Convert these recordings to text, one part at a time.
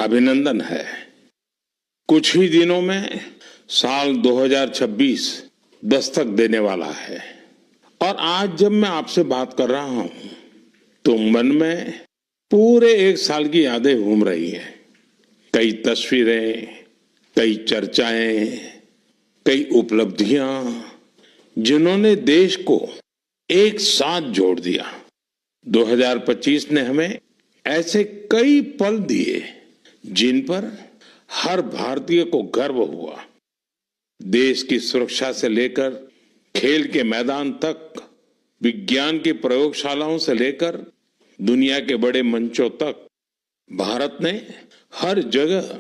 अभिनंदन है। कुछ ही दिनों में साल 2026 दस्तक देने वाला है और आज जब मैं आपसे बात कर रहा हूं तो मन में पूरे एक साल की यादें घूम रही हैं। कई तस्वीरें, कई चर्चाएं, कई उपलब्धियां जिन्होंने देश को एक साथ जोड़ दिया। 2025 ने हमें ऐसे कई पल दिए जिन पर हर भारतीय को गर्व हुआ। देश की सुरक्षा से लेकर खेल के मैदान तक, विज्ञान की प्रयोगशालाओं से लेकर दुनिया के बड़े मंचों तक भारत ने हर जगह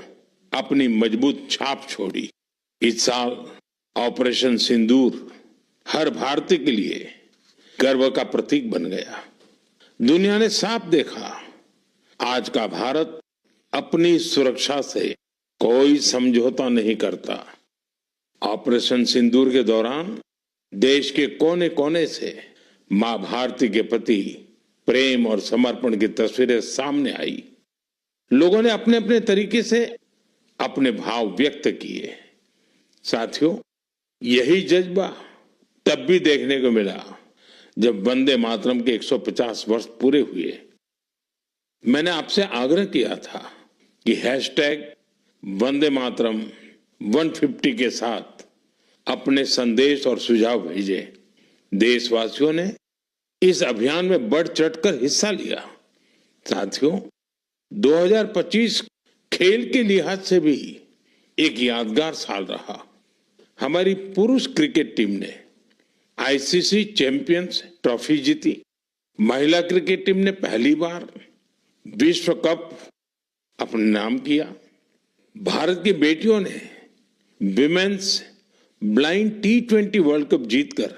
अपनी मजबूत छाप छोड़ी। इस साल ऑपरेशन सिंदूर हर भारतीय के लिए गर्व का प्रतीक बन गया। दुनिया ने साफ देखा, आज का भारत अपनी सुरक्षा से कोई समझौता नहीं करता। ऑपरेशन सिंदूर के दौरान देश के कोने कोने से मां भारती के प्रति प्रेम और समर्पण की तस्वीरें सामने आई। लोगों ने अपने अपने तरीके से अपने भाव व्यक्त किए। साथियों, यही जज्बा तब भी देखने को मिला जब वंदे मातरम के 150 वर्ष पूरे हुए। मैंने आपसे आग्रह किया था कि हैशटैग वंदे मातरम 150 के साथ अपने संदेश और सुझाव भेजें। देशवासियों ने इस अभियान में बढ़ चढ़कर हिस्सा लिया। साथियों, 2025 खेल के लिहाज से भी एक यादगार साल रहा। हमारी पुरुष क्रिकेट टीम ने आईसीसी चैंपियंस ट्रॉफी जीती। महिला क्रिकेट टीम ने पहली बार विश्व कप अपने नाम किया। भारत की बेटियों ने women's blind T20 world cup जीतकर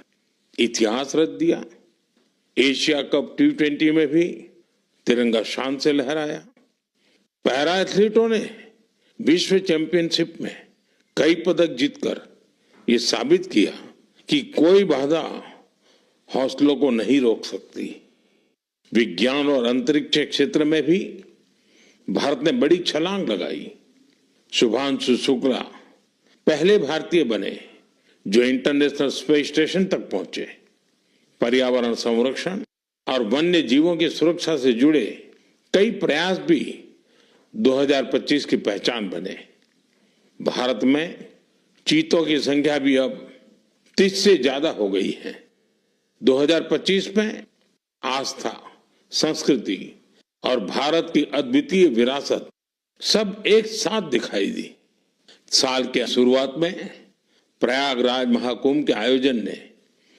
इतिहास रच दिया। एशिया कप T20 में भी तिरंगा शान से लहराया। पैरा एथलीटों ने विश्व चैंपियनशिप में कई पदक जीतकर ये साबित किया कि कोई बाधा हौसलों को नहीं रोक सकती। विज्ञान और अंतरिक्ष क्षेत्र में भी भारत ने बड़ी छलांग लगाई। शुभांशु शुक्ला पहले भारतीय बने जो इंटरनेशनल स्पेस स्टेशन तक पहुंचे। पर्यावरण संरक्षण और वन्य जीवों की सुरक्षा से जुड़े कई प्रयास भी 2025 की पहचान बने। भारत में चीतों की संख्या भी अब 30 से ज्यादा हो गई है। 2025 में आस्था, संस्कृति और भारत की अद्वितीय विरासत सब एक साथ दिखाई दी। साल के शुरुआत में प्रयागराज महाकुंभ के आयोजन ने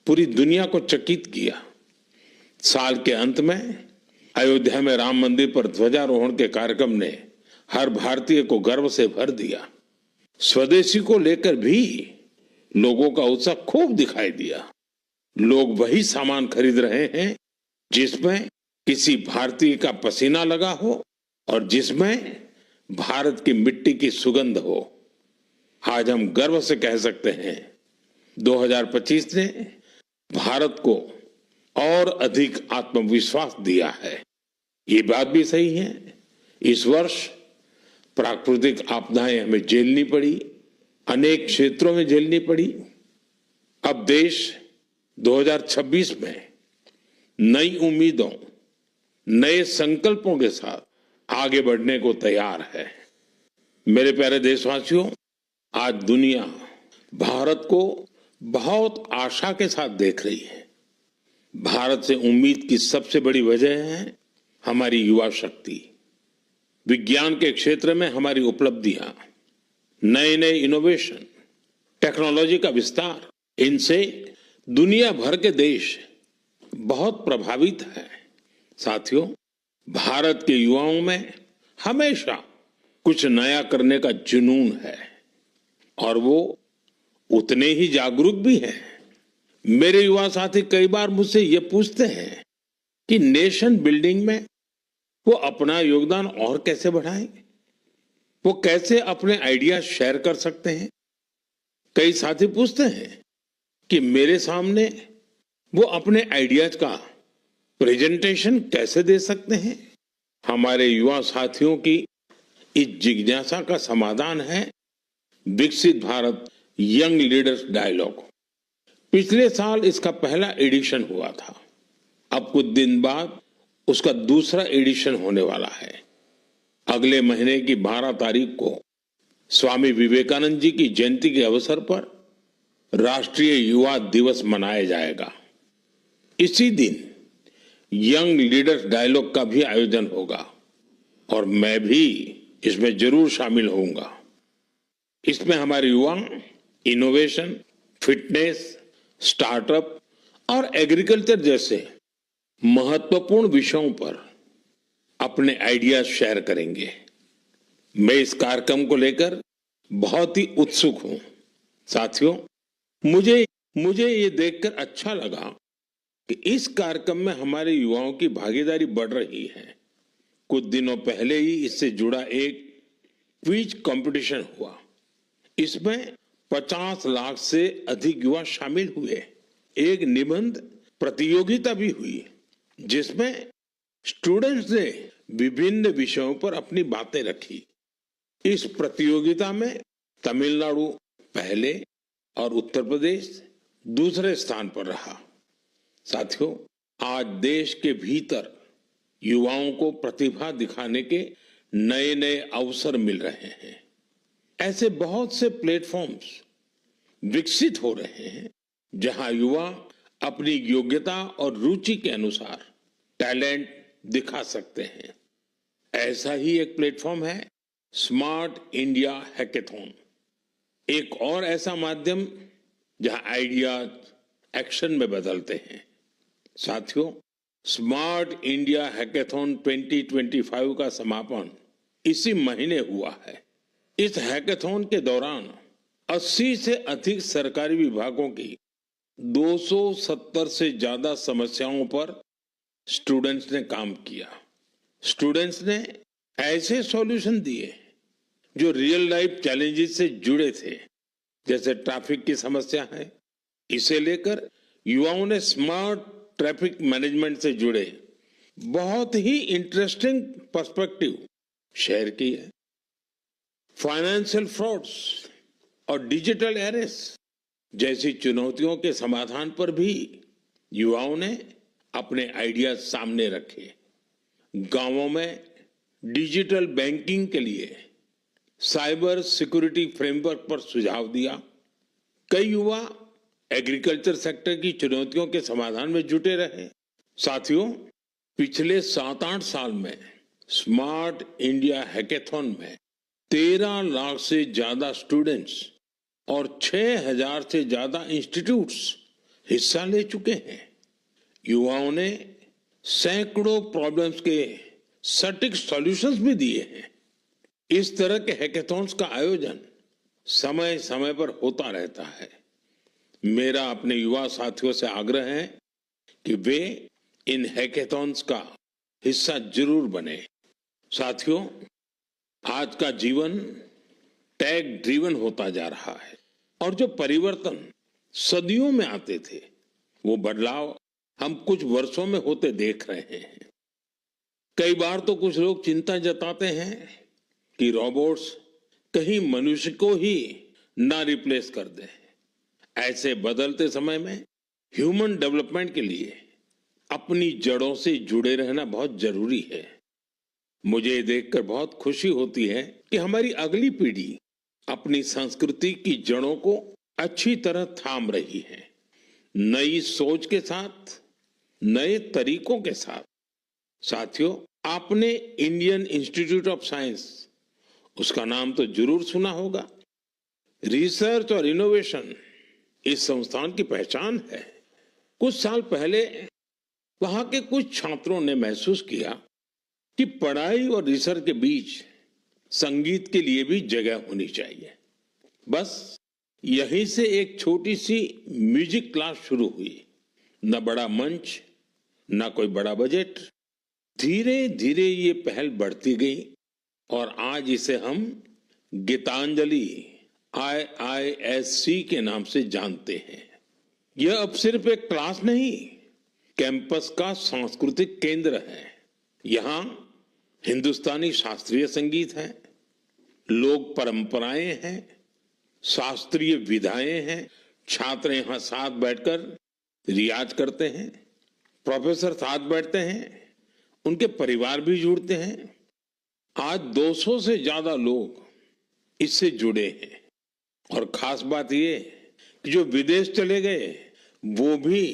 पूरी दुनिया को चकित किया। साल के अंत में अयोध्या में राम मंदिर पर ध्वजारोहण के कार्यक्रम ने हर भारतीय को गर्व से भर दिया। स्वदेशी को लेकर भी लोगों का उत्साह खूब दिखाई दिया। लोग वही सामान खरीद रहे हैं जिसमें किसी भारतीय का पसीना लगा हो और जिसमें भारत की मिट्टी की सुगंध हो। आज हम गर्व से कह सकते हैं 2025 ने भारत को और अधिक आत्मविश्वास दिया है। ये बात भी सही है, इस वर्ष प्राकृतिक आपदाएं हमें झेलनी पड़ी, अनेक क्षेत्रों में झेलनी पड़ी। अब देश 2026 में नई उम्मीदों, नए संकल्पों के साथ आगे बढ़ने को तैयार है। मेरे प्यारे देशवासियों, आज दुनिया भारत को बहुत आशा के साथ देख रही है। भारत से उम्मीद की सबसे बड़ी वजह है हमारी युवा शक्ति। विज्ञान के क्षेत्र में हमारी उपलब्धियां, नए नए इनोवेशन, टेक्नोलॉजी का विस्तार, इनसे दुनिया भर के देश बहुत प्रभावित हैं। साथियों, भारत के युवाओं में हमेशा कुछ नया करने का जुनून है और वो उतने ही जागरूक भी हैं। मेरे युवा साथी कई बार मुझसे ये पूछते हैं कि नेशन बिल्डिंग में वो अपना योगदान और कैसे बढ़ाएं, वो कैसे अपने आइडिया शेयर कर सकते हैं। कई साथी पूछते हैं कि मेरे सामने वो अपने आइडियाज का प्रेजेंटेशन कैसे दे सकते हैं। हमारे युवा साथियों की इस जिज्ञासा का समाधान है विकसित भारत यंग लीडर्स डायलॉग। पिछले साल इसका पहला एडिशन हुआ था। अब कुछ दिन बाद उसका दूसरा एडिशन होने वाला है। अगले महीने की 12 तारीख को स्वामी विवेकानंद जी की जयंती के अवसर पर राष्ट्रीय युवा दिवस मनाया जाएगा। इसी दिन यंग लीडर्स डायलॉग का भी आयोजन होगा और मैं भी इसमें जरूर शामिल होऊंगा। इसमें हमारे युवा इनोवेशन, फिटनेस, स्टार्टअप और एग्रीकल्चर जैसे महत्वपूर्ण विषयों पर अपने आइडियाज शेयर करेंगे। मैं इस कार्यक्रम को लेकर बहुत ही उत्सुक हूं। साथियों, मुझे ये देखकर अच्छा लगा कि इस कार्यक्रम में हमारे युवाओं की भागीदारी बढ़ रही है। कुछ दिनों पहले ही इससे जुड़ा एक क्विज कंपटीशन हुआ। इसमें 50 लाख से अधिक युवा शामिल हुए। एक निबंध प्रतियोगिता भी हुई जिसमें स्टूडेंट्स ने विभिन्न विषयों पर अपनी बातें रखी। इस प्रतियोगिता में तमिलनाडु पहले और उत्तर प्रदेश दूसरे स्थान पर रहा। साथियों, आज देश के भीतर युवाओं को प्रतिभा दिखाने के नए नए अवसर मिल रहे हैं। ऐसे बहुत से प्लेटफॉर्म्स विकसित हो रहे हैं जहां युवा अपनी योग्यता और रुचि के अनुसार टैलेंट दिखा सकते हैं। ऐसा ही एक प्लेटफॉर्म है स्मार्ट इंडिया हैकेथॉन। एक और ऐसा माध्यम जहां आइडियाज एक्शन में बदलते हैं। साथियों, स्मार्ट इंडिया हैकेथॉन 2025 का समापन इसी महीने हुआ है। इस हैकेथॉन के दौरान 80 से अधिक सरकारी विभागों की 270 से ज्यादा समस्याओं पर स्टूडेंट्स ने काम किया। स्टूडेंट्स ने ऐसे सॉल्यूशन दिए जो रियल लाइफ चैलेंजेस से जुड़े थे, जैसे ट्रैफिक की समस्या है। इसे लेकर युवाओं ने स्मार्ट ट्रैफिक मैनेजमेंट से जुड़े बहुत ही इंटरेस्टिंग पर्सपेक्टिव शेयर किए। फाइनेंशियल फ्रॉड्स और डिजिटल एरेस जैसी चुनौतियों के समाधान पर भी युवाओं ने अपने आइडियाज सामने रखे। गांवों में डिजिटल बैंकिंग के लिए साइबर सिक्योरिटी फ्रेमवर्क पर सुझाव दिया। कई युवा एग्रीकल्चर सेक्टर की चुनौतियों के समाधान में जुटे रहे। साथियों, पिछले 7-8 साल में स्मार्ट इंडिया हैकेथॉन में 13 लाख से ज्यादा स्टूडेंट्स और 6,000 से ज्यादा इंस्टीट्यूट्स हिस्सा ले चुके हैं। युवाओं ने सैकड़ों प्रॉब्लम्स के सटीक सॉल्यूशंस भी दिए हैं। इस तरह के हैकेथॉन्स का आयोजन समय समय पर होता रहता है। मेरा अपने युवा साथियों से आग्रह है कि वे इन हैकेथॉन्स का हिस्सा जरूर बने। साथियों, आज का जीवन टेक ड्रिवन होता जा रहा है और जो परिवर्तन सदियों में आते थे, वो बदलाव हम कुछ वर्षों में होते देख रहे हैं। कई बार तो कुछ लोग चिंता जताते हैं कि रोबोट्स कहीं मनुष्य को ही ना रिप्लेस कर दें। ऐसे बदलते समय में ह्यूमन डेवलपमेंट के लिए अपनी जड़ों से जुड़े रहना बहुत जरूरी है। मुझे देखकर बहुत खुशी होती है कि हमारी अगली पीढ़ी अपनी संस्कृति की जड़ों को अच्छी तरह थाम रही है। नई सोच के साथ, नए तरीकों के साथ। साथियों, आपने इंडियन इंस्टीट्यूट ऑफ साइंस, उसका नाम तो जरूर सुना होगा। रिसर्च और इनोवेशन इस संस्थान की पहचान है। कुछ साल पहले वहां के कुछ छात्रों ने महसूस किया कि पढ़ाई और रिसर्च के बीच संगीत के लिए भी जगह होनी चाहिए। बस यहीं से एक छोटी सी म्यूजिक क्लास शुरू हुई। न बड़ा मंच, न कोई बड़ा बजट। धीरे धीरे ये पहल बढ़ती गई और आज इसे हम गीतांजलि IISC के नाम से जानते हैं। यह अब सिर्फ एक क्लास नहीं, कैंपस का सांस्कृतिक केंद्र है। यहाँ हिंदुस्तानी शास्त्रीय संगीत है, लोक परंपराएं हैं, शास्त्रीय विधाएं हैं। छात्र यहाँ साथ बैठकर रियाज करते हैं, प्रोफेसर साथ बैठते हैं, उनके परिवार भी जुड़ते हैं। आज 200 से ज्यादा लोग इससे जुड़े हैं और खास बात ये कि जो विदेश चले गए वो भी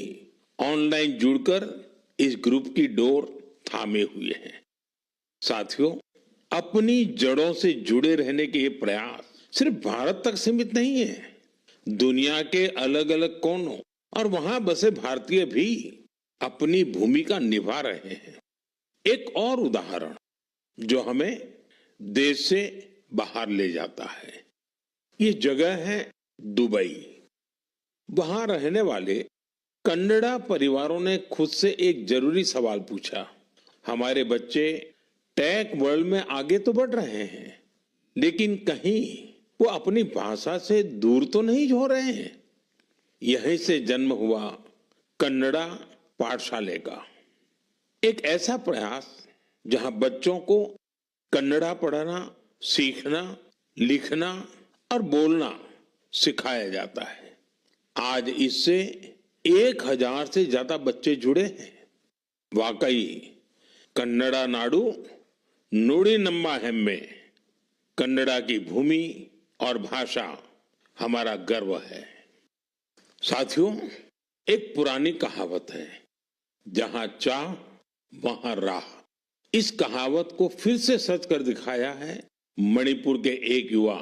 ऑनलाइन जुड़कर इस ग्रुप की डोर थामे हुए हैं। साथियों, अपनी जड़ों से जुड़े रहने के ये प्रयास सिर्फ भारत तक सीमित नहीं है। दुनिया के अलग अलग कोनों और वहां बसे भारतीय भी अपनी भूमिका निभा रहे हैं। एक और उदाहरण जो हमें देश से बाहर ले जाता है, ये जगह है दुबई। वहां रहने वाले कन्नड़ा परिवारों ने खुद से एक जरूरी सवाल पूछा। हमारे बच्चे टेक वर्ल्ड में आगे तो बढ़ रहे हैं, लेकिन कहीं वो अपनी भाषा से दूर तो नहीं हो रहे हैं। यहीं से जन्म हुआ कन्नड़ा पाठशाले का, एक ऐसा प्रयास जहां बच्चों को कन्नड़ा पढ़ना, सीखना, लिखना और बोलना सिखाया जाता है। आज इससे 1000 से ज्यादा बच्चे जुड़े हैं। वाकई कन्नड़ा नाडु नुडी नम्मा हेम्मे, कन्नड़ा की भूमि और भाषा हमारा गर्व है। साथियों, एक पुरानी कहावत है, जहां चाह वहां राह। इस कहावत को फिर से सच कर दिखाया है मणिपुर के एक युवा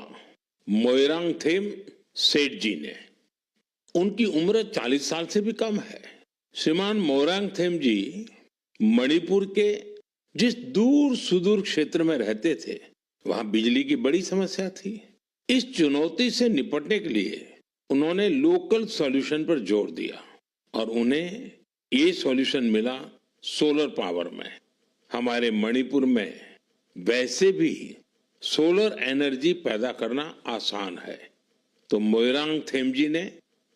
मोइरांगथेम सेठ जी ने। उनकी उम्र 40 साल से भी कम है। श्रीमान मोइरांगथेम जी मणिपुर के जिस दूर सुदूर क्षेत्र में रहते थे, वहां बिजली की बड़ी समस्या थी। इस चुनौती से निपटने के लिए उन्होंने लोकल सॉल्यूशन पर जोर दिया और उन्हें ये सॉल्यूशन मिला सोलर पावर में। हमारे मणिपुर में वैसे भी सोलर एनर्जी पैदा करना आसान है, तो मोइरांगथेम जी ने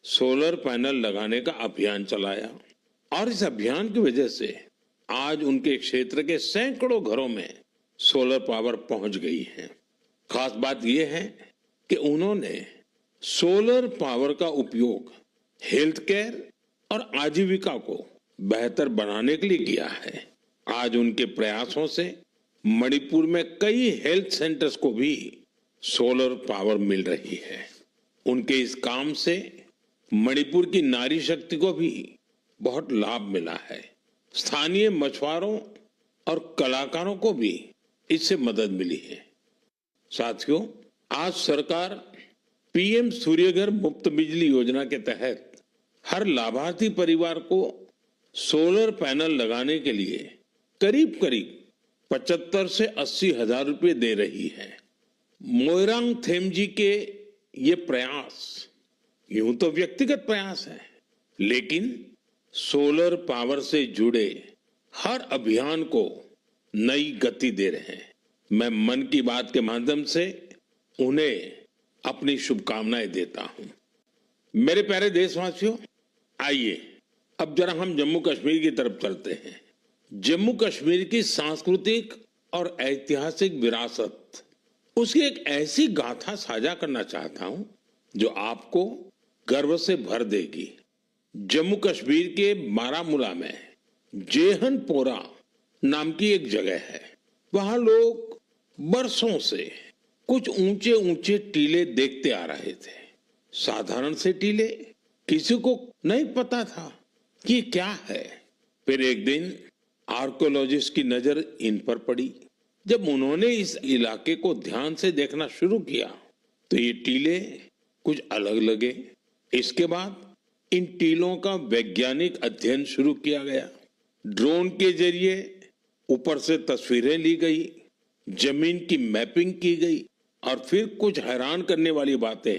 सोलर पैनल लगाने का अभियान चलाया और इस अभियान की वजह से आज उनके क्षेत्र के सैकड़ों घरों में सोलर पावर पहुंच गई है। खास बात यह है कि उन्होंने सोलर पावर का उपयोग हेल्थ केयर और आजीविका को बेहतर बनाने के लिए किया है। आज उनके प्रयासों से मणिपुर में कई हेल्थ सेंटर्स को भी सोलर पावर मिल रही है। उनके इस काम से मणिपुर की नारी शक्ति को भी बहुत लाभ मिला है। स्थानीय मछुआरों और कलाकारों को भी इससे मदद मिली है। साथियों, आज सरकार पीएम सूर्यघर मुफ्त बिजली योजना के तहत हर लाभार्थी परिवार को सोलर पैनल लगाने के लिए करीब करीब 75 से 80 हजार रुपए दे रही है। मोइरांगथेम जी के ये प्रयास यूं तो व्यक्तिगत प्रयास है, लेकिन सोलर पावर से जुड़े हर अभियान को नई गति दे रहे हैं। मैं मन की बात के माध्यम से उन्हें अपनी शुभकामनाएं देता हूं। मेरे प्यारे देशवासियों, आइए अब जरा हम जम्मू कश्मीर की तरफ चलते हैं। जम्मू कश्मीर की सांस्कृतिक और ऐतिहासिक विरासत, उसकी एक ऐसी गाथा साझा करना चाहता हूं जो आपको गर्व से भर देगी। जम्मू कश्मीर के बारामूला में जेहनपोरा नाम की एक जगह है। वहां लोग बरसों से कुछ ऊंचे ऊंचे टीले देखते आ रहे थे। साधारण से टीले, किसी को नहीं पता था कि क्या है। फिर एक दिन आर्कियोलॉजिस्ट की नजर इन पर पड़ी। जब उन्होंने इस इलाके को ध्यान से देखना शुरू किया तो ये टीले कुछ अलग लगे। इसके बाद इन टीलों का वैज्ञानिक अध्ययन शुरू किया गया। ड्रोन के जरिए ऊपर से तस्वीरें ली गई, जमीन की मैपिंग की गई और फिर कुछ हैरान करने वाली बातें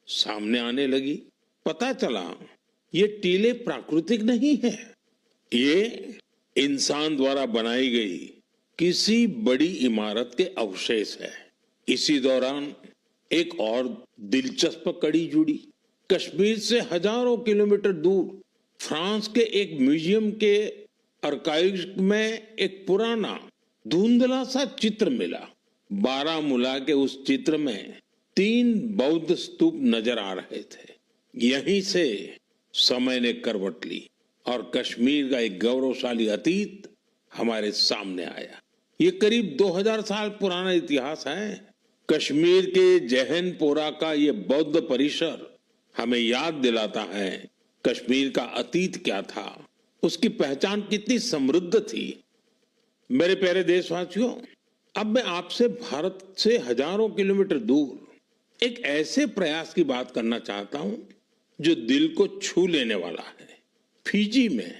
सामने आने लगी। पता चला ये टीले प्राकृतिक नहीं है, ये इंसान द्वारा बनाई गई किसी बड़ी इमारत के अवशेष है। इसी दौरान एक और दिलचस्प कड़ी जुड़ी। कश्मीर से हजारों किलोमीटर दूर फ्रांस के एक म्यूजियम के आर्काइव्स में एक पुराना धुंधला सा चित्र मिला। बारामूला के उस चित्र में 3 बौद्ध स्तूप नजर आ रहे थे। यहीं से समय ने करवट ली और कश्मीर का एक गौरवशाली अतीत हमारे सामने आया। ये करीब 2000 साल पुराना इतिहास है। कश्मीर के जहनपोरा का ये बौद्ध परिसर हमें याद दिलाता है कश्मीर का अतीत क्या था, उसकी पहचान कितनी समृद्ध थी। मेरे प्यारे देशवासियों, अब मैं आपसे भारत से हजारों किलोमीटर दूर एक ऐसे प्रयास की बात करना चाहता हूं जो दिल को छू लेने वाला है। फिजी में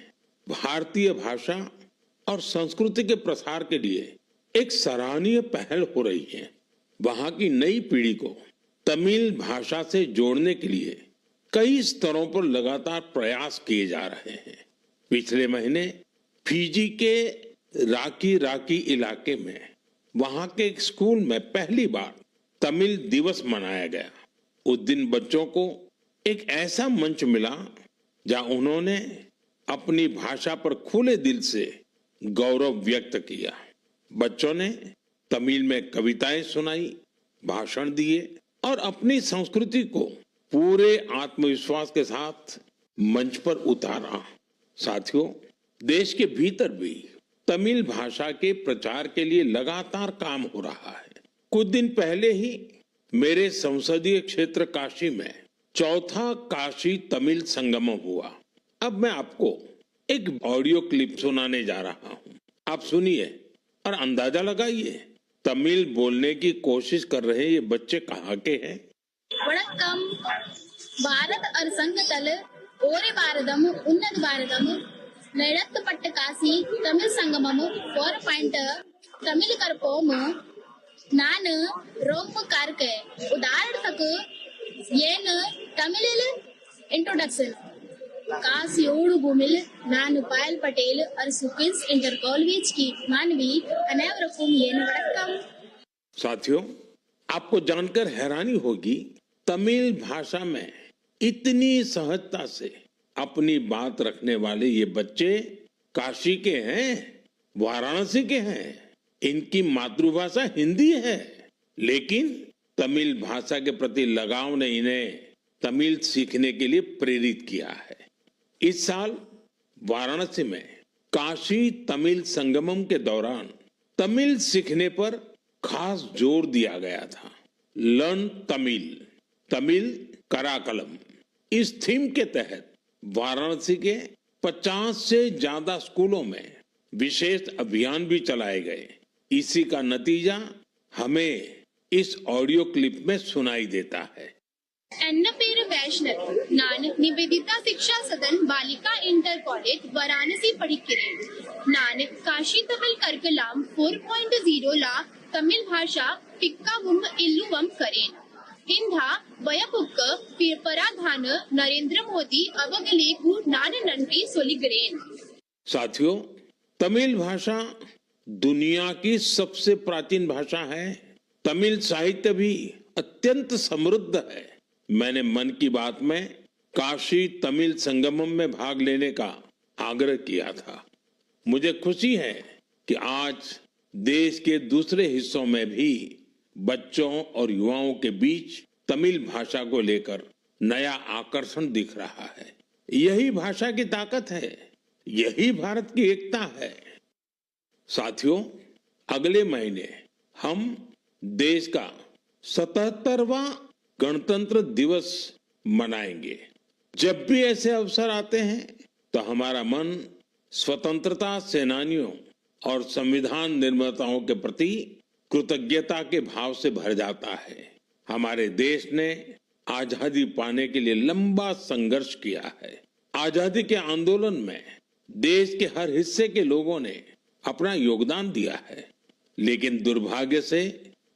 भारतीय भाषा और संस्कृति के प्रसार के लिए एक सराहनीय पहल हो रही है। वहां की नई पीढ़ी को तमिल भाषा से जोड़ने के लिए कई स्तरों पर लगातार प्रयास किए जा रहे हैं। पिछले महीने फिजी के राकी इलाके में वहां के एक स्कूल में पहली बार तमिल दिवस मनाया गया। उस दिन बच्चों को एक ऐसा मंच मिला जहां उन्होंने अपनी भाषा पर खुले दिल से गौरव व्यक्त किया। बच्चों ने तमिल में कविताएं सुनाई, भाषण दिए और अपनी संस्कृति को पूरे आत्मविश्वास के साथ मंच पर उतारा। साथियों, देश के भीतर भी तमिल भाषा के प्रचार के लिए लगातार काम हो रहा है। कुछ दिन पहले ही मेरे संसदीय क्षेत्र काशी में चौथा काशी तमिल संगमम हुआ। अब मैं आपको एक ऑडियो क्लिप सुनाने जा रहा हूं। आप सुनिए और अंदाजा लगाइए तमिल बोलने की कोशिश कर रहे ये बच्चे कहाँ के हैं। वणक्कम। भारत அரசங்கத்தல ஓரே பாரதம் உன்னத பாரதம் நடத்தப்பட்ட காசி தமிழ் சங்கமம் 4 தமிழ் கற்போம் நான் ரொம்ப கார்க்க உதாரணத்துக்கு ஏன் தமிழில் इंट्रोडक्शन कासियोड़ भूमिल नानु पायल पटेल और सुकिंस इंटर कॉलेज की मानवी अनेवरकुम येन वणक्कम। साथियों, आपको जानकर हैरानी होगी तमिल भाषा में इतनी सहजता से अपनी बात रखने वाले ये बच्चे काशी के हैं, वाराणसी के हैं। इनकी मातृभाषा हिंदी है, लेकिन तमिल भाषा के प्रति लगाव ने इन्हें तमिल सीखने के लिए प्रेरित किया है। इस साल वाराणसी में काशी तमिल संगमम के दौरान तमिल सीखने पर खास जोर दिया गया था। लर्न तमिल, तमिल कराकलम, इस थीम के तहत वाराणसी के 50 से ज्यादा स्कूलों में विशेष अभियान भी चलाए गए। इसी का नतीजा हमें इस ऑडियो क्लिप में सुनाई देता है। एन्न पेर वैष्णव नान निवेदिता शिक्षा सदन बालिका इंटर कॉलेज वाराणसी पढ़िक्किरेन। नान काशी तमिल कर्कलाम 4.0 ला तमिल भाषा पिक्कावुम इल्लुवम करेन। इंधा वयपुक्क पराधान नरेंद्र मोदी अवगलेकु नान नंटी सोलिगरेन। साथियों, तमिल भाषा दुनिया की सबसे प्राचीन भाषा है। तमिल साहित्य भी अत्यंत समृद्ध है। मैंने मन की बात में काशी तमिल संगमम में भाग लेने का आग्रह किया था। मुझे खुशी है कि आज देश के दूसरे हिस्सों में भी बच्चों और युवाओं के बीच तमिल भाषा को लेकर नया आकर्षण दिख रहा है। यही भाषा की ताकत है, यही भारत की एकता है। साथियों, अगले महीने हम देश का 77वां गणतंत्र दिवस मनाएंगे। जब भी ऐसे अवसर आते हैं तो हमारा मन स्वतंत्रता सेनानियों और संविधान निर्माताओं के प्रति कृतज्ञता के भाव से भर जाता है। हमारे देश ने आजादी पाने के लिए लंबा संघर्ष किया है। आजादी के आंदोलन में देश के हर हिस्से के लोगों ने अपना योगदान दिया है, लेकिन दुर्भाग्य से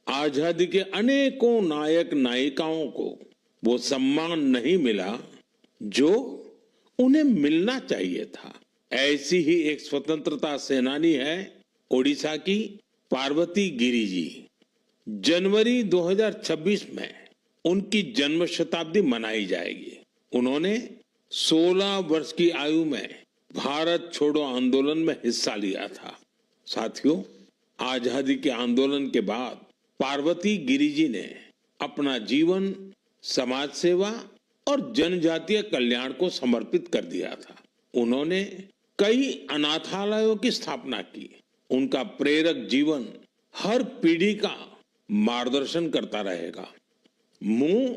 आजादी के अनेकों नायक नायिकाओं को वो सम्मान नहीं मिला जो उन्हें मिलना चाहिए था। ऐसी ही एक स्वतंत्रता सेनानी है ओडिशा की पार्वती गिरी जी। जनवरी 2026 में उनकी जन्म शताब्दी मनाई जाएगी। उन्होंने 16 वर्ष की आयु में भारत छोड़ो आंदोलन में हिस्सा लिया था। साथियों, आजादी के आंदोलन के बाद पार्वती गिरि जी ने अपना जीवन समाज सेवा और जनजातीय कल्याण को समर्पित कर दिया था। उन्होंने कई अनाथालयों की स्थापना की। उनका प्रेरक जीवन हर पीढ़ी का मार्गदर्शन करता रहेगा। मैं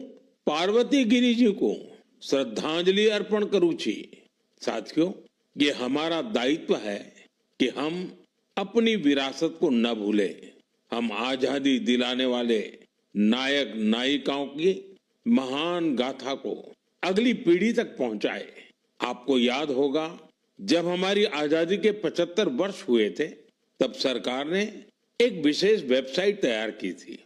पार्वती गिरि जी को श्रद्धांजलि अर्पण करूं छी। साथियों, ये हमारा दायित्व है कि हम अपनी विरासत को न भूलें। हम आजादी दिलाने वाले नायक नायिकाओं की महान गाथा को अगली पीढ़ी तक पहुंचाए। आपको याद होगा, जब हमारी आजादी के 75 वर्ष हुए थे, तब सरकार ने एक विशेष वेबसाइट तैयार की थी।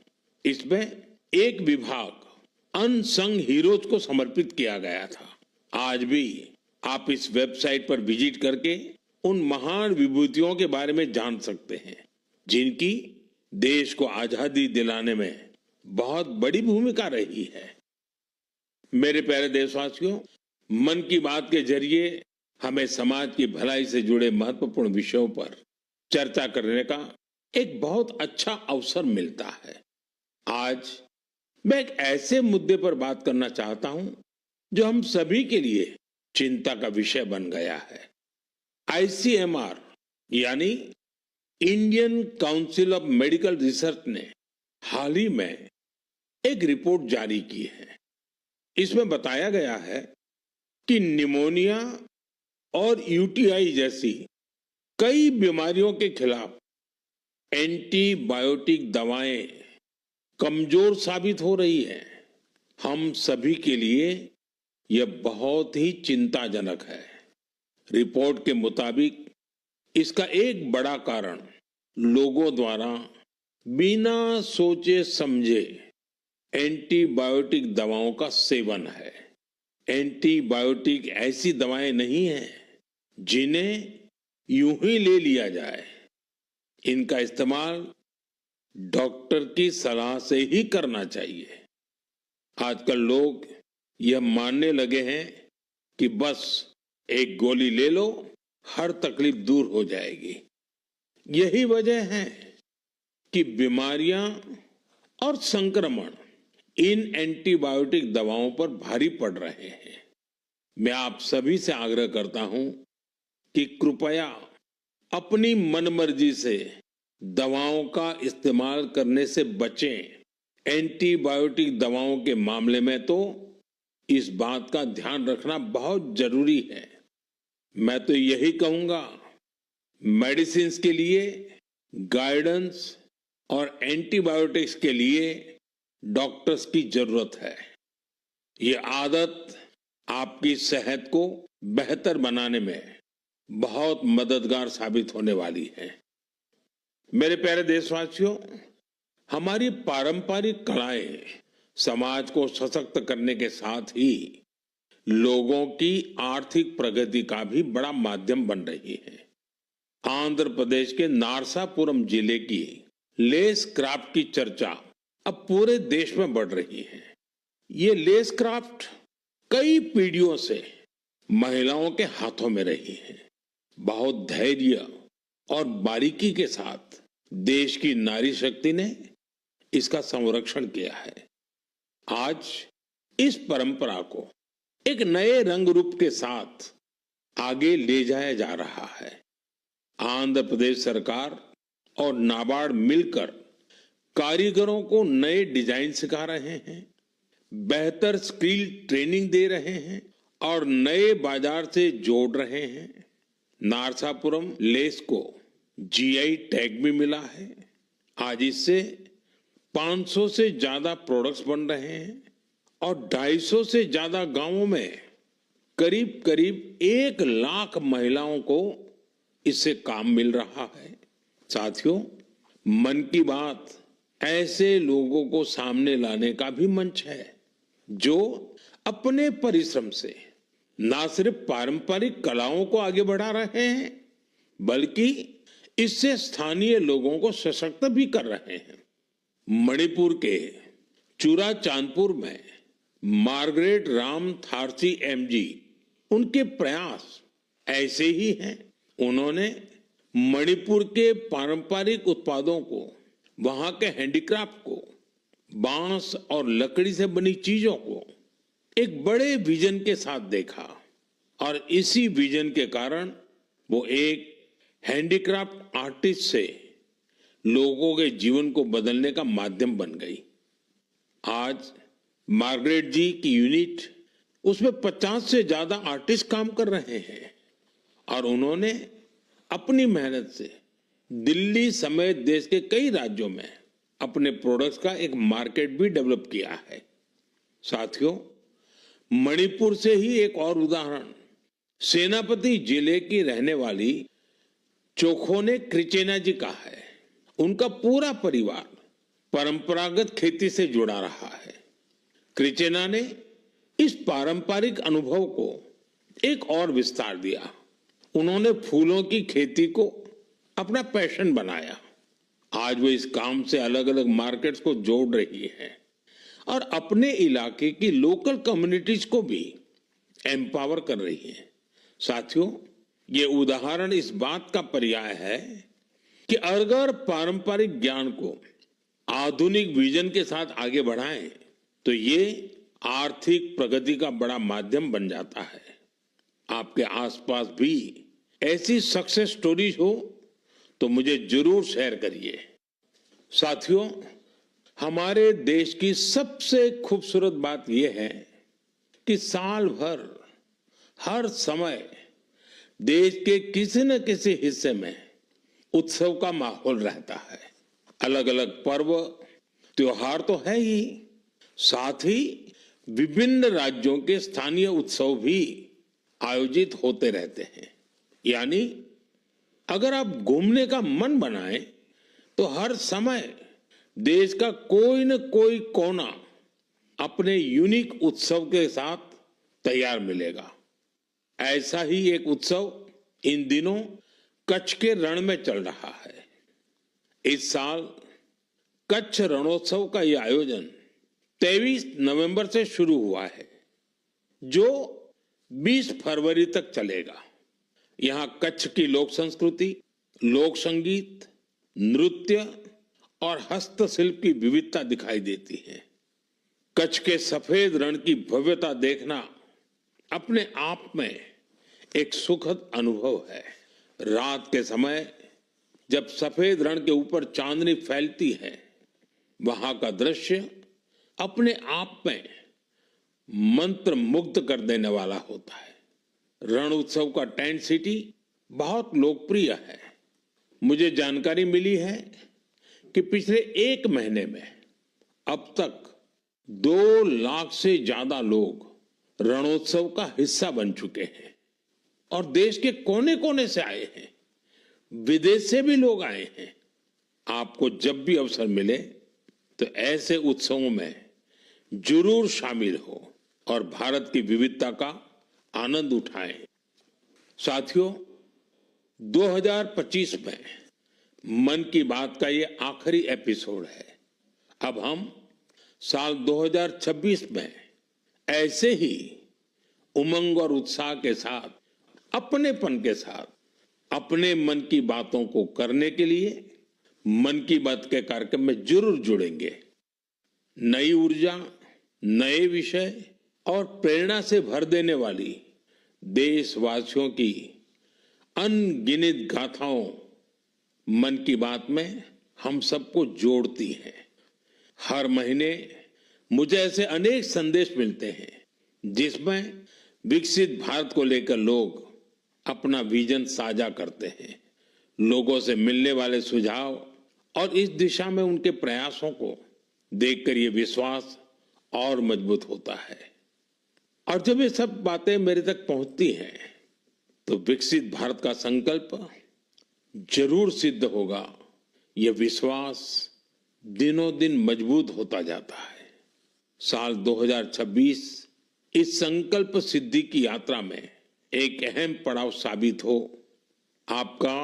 इसमें एक विभाग अनसंग हीरोज को समर्पित किया गया था। आज भी आप इस वेबसाइट पर विजिट करके उन महान विभूतियों के बारे में जान सकते हैं, जिनकी देश को आजादी दिलाने में बहुत बड़ी भूमिका रही है। मेरे प्यारे देशवासियों, मन की बात के जरिए हमें समाज की भलाई से जुड़े महत्वपूर्ण विषयों पर चर्चा करने का एक बहुत अच्छा अवसर मिलता है। आज मैं एक ऐसे मुद्दे पर बात करना चाहता हूं जो हम सभी के लिए चिंता का विषय बन गया है। ICMR यानी Indian council of medical research ने हाल ही में एक रिपोर्ट जारी की है। इसमें बताया गया है कि निमोनिया और UTI जैसी कई बीमारियों के खिलाफ एंटीबायोटिक दवाएं कमजोर साबित हो रही है। हम सभी के लिए यह बहुत ही चिंताजनक है। रिपोर्ट के मुताबिक इसका एक बड़ा कारण लोगों द्वारा बिना सोचे समझे एंटीबायोटिक दवाओं का सेवन है। एंटीबायोटिक ऐसी दवाएं नहीं हैं जिन्हें यूं ही ले लिया जाए। इनका इस्तेमाल डॉक्टर की सलाह से ही करना चाहिए। आजकल लोग यह मानने लगे हैं कि बस एक गोली ले लो, हर तकलीफ दूर हो जाएगी। यही वजह है कि बीमारियां और संक्रमण इन एंटीबायोटिक दवाओं पर भारी पड़ रहे हैं। मैं आप सभी से आग्रह करता हूं कि कृपया अपनी मनमर्जी से दवाओं का इस्तेमाल करने से बचें। एंटीबायोटिक दवाओं के मामले में तो इस बात का ध्यान रखना बहुत जरूरी है। मैं तो यही कहूंगा, मेडिसिन्स के लिए गाइडेंस और एंटीबायोटिक्स के लिए डॉक्टर्स की जरूरत है। ये आदत आपकी सेहत को बेहतर बनाने में बहुत मददगार साबित होने वाली है। मेरे प्यारे देशवासियों, हमारी पारंपरिक कलाएं समाज को सशक्त करने के साथ ही लोगों की आर्थिक प्रगति का भी बड़ा माध्यम बन रही है। आंध्र प्रदेश के नारसापुरम जिले की लेस क्राफ्ट की चर्चा अब पूरे देश में बढ़ रही है। ये लेस क्राफ्ट कई पीढ़ियों से महिलाओं के हाथों में रही है। बहुत धैर्य और बारीकी के साथ देश की नारी शक्ति ने इसका संरक्षण किया है। आज इस परंपरा को एक नए रंग रूप के साथ आगे ले जाया जा रहा है। आंध्र प्रदेश सरकार और नाबार्ड मिलकर कारीगरों को नए डिजाइन सिखा रहे हैं, बेहतर स्किल ट्रेनिंग दे रहे हैं और नए बाजार से जोड़ रहे हैं। नारसापुरम लेस को GI टैग भी मिला है। आज इससे 500 से ज्यादा प्रोडक्ट्स बन रहे हैं और 250 से ज्यादा गांवों में करीब करीब 1 लाख महिलाओं को इससे काम मिल रहा है। साथियों, मन की बात ऐसे लोगों को सामने लाने का भी मंच है जो अपने परिश्रम से न सिर्फ पारंपरिक कलाओं को आगे बढ़ा रहे हैं, बल्कि इससे स्थानीय लोगों को सशक्त भी कर रहे हैं। मणिपुर के चुराचांदपुर में मार्गरेट राम थारसी MG, उनके प्रयास ऐसे ही हैं। उन्होंने मणिपुर के पारंपरिक उत्पादों को वहां के हैंडीक्राफ्ट को, बांस और लकड़ी से बनी चीजों को एक बड़े विजन के साथ देखा और इसी विजन के कारण वो एक हैंडीक्राफ्ट आर्टिस्ट से लोगों के जीवन को बदलने का माध्यम बन गई। आज मार्गरेट जी की यूनिट, उसमें 50 से ज्यादा आर्टिस्ट काम कर रहे हैं और उन्होंने अपनी मेहनत से दिल्ली समेत देश के कई राज्यों में अपने प्रोडक्ट्स का एक मार्केट भी डेवलप किया है। साथियों, मणिपुर से ही एक और उदाहरण, सेनापति जिले की रहने वाली चोखोने क्रिचेना जी का है। उनका पूरा परिवार परंपरागत खेती से जुड़ा रहा है। क्रिचेना ने इस पारंपरिक अनुभव को एक और विस्तार दिया। उन्होंने फूलों की खेती को अपना पैशन बनाया। आज वो इस काम से अलग अलग मार्केट्स को जोड़ रही है और अपने इलाके की लोकल कम्युनिटीज को भी एम्पावर कर रही है। साथियों, ये उदाहरण इस बात का पर्याय है कि अगर पारंपरिक ज्ञान को आधुनिक विजन के साथ आगे बढ़ाएं तो ये आर्थिक प्रगति का बड़ा माध्यम बन जाता है। आपके आसपास भी ऐसी सक्सेस स्टोरीज हो तो मुझे जरूर शेयर करिए। साथियों, हमारे देश की सबसे खूबसूरत बात यह है कि साल भर हर समय देश के किसी न किसी हिस्से में उत्सव का माहौल रहता है। अलग अलग पर्व त्योहार तो है ही, साथ ही विभिन्न राज्यों के स्थानीय उत्सव भी आयोजित होते रहते हैं। यानी अगर आप घूमने का मन बनाएं तो हर समय देश का कोई न कोई कोना अपने यूनिक उत्सव के साथ तैयार मिलेगा। ऐसा ही एक उत्सव इन दिनों कच्छ के रण में चल रहा है। इस साल कच्छ रणोत्सव का यह आयोजन 23 नवंबर से शुरू हुआ है, जो 20 फरवरी तक चलेगा। यहां कच्छ की लोक संस्कृति, लोक संगीत, नृत्य और हस्तशिल्प की विविधता दिखाई देती है। कच्छ के सफेद रण की भव्यता देखना अपने आप में एक सुखद अनुभव है। रात के समय जब सफेद रण के ऊपर चांदनी फैलती है, वहां का दृश्य अपने आप में मंत्र मुग्ध कर देने वाला होता है। रण उत्सव का टेंट सिटी बहुत लोकप्रिय है। मुझे जानकारी मिली है कि पिछले एक महीने में अब तक 2 लाख से ज्यादा लोग रणोत्सव का हिस्सा बन चुके हैं और देश के कोने कोने से आए हैं, विदेश से भी लोग आए हैं। आपको जब भी अवसर मिले तो ऐसे उत्सवों में जरूर शामिल हो और भारत की विविधता का आनंद उठाएं। साथियों, 2025 में मन की बात का ये आखिरी एपिसोड है। अब हम साल 2026 में ऐसे ही उमंग और उत्साह के साथ, अपनेपन के साथ अपने मन की बातों को करने के लिए मन की बात के कार्यक्रम में जरूर जुड़ेंगे। नई ऊर्जा, नए विषय और प्रेरणा से भर देने वाली देशवासियों की अनगिनत गाथाओं मन की बात में हम सबको जोड़ती हैं। हर महीने मुझे ऐसे अनेक संदेश मिलते हैं जिसमें विकसित भारत को लेकर लोग अपना विजन साझा करते हैं। लोगों से मिलने वाले सुझाव और इस दिशा में उनके प्रयासों को देखकर ये विश्वास और मजबूत होता है। और जब ये सब बातें मेरे तक पहुंचती हैं तो विकसित भारत का संकल्प जरूर सिद्ध होगा। यह विश्वास दिनों दिन मजबूत होता जाता है। साल 2026 इस संकल्प सिद्धि की यात्रा में एक अहम पड़ाव साबित हो। आपका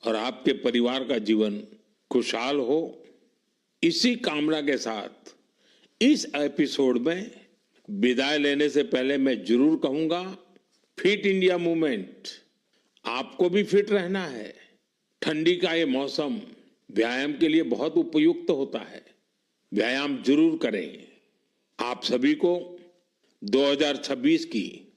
और आपके परिवार का जीवन खुशहाल हो, इसी कामना के साथ इस एपिसोड में विदाई लेने से पहले मैं जरूर कहूंगा, फिट इंडिया मूवमेंट, आपको भी फिट रहना है। ठंडी का ये मौसम व्यायाम के लिए बहुत उपयुक्त होता है। व्यायाम जरूर करें। आप सभी को 2026 की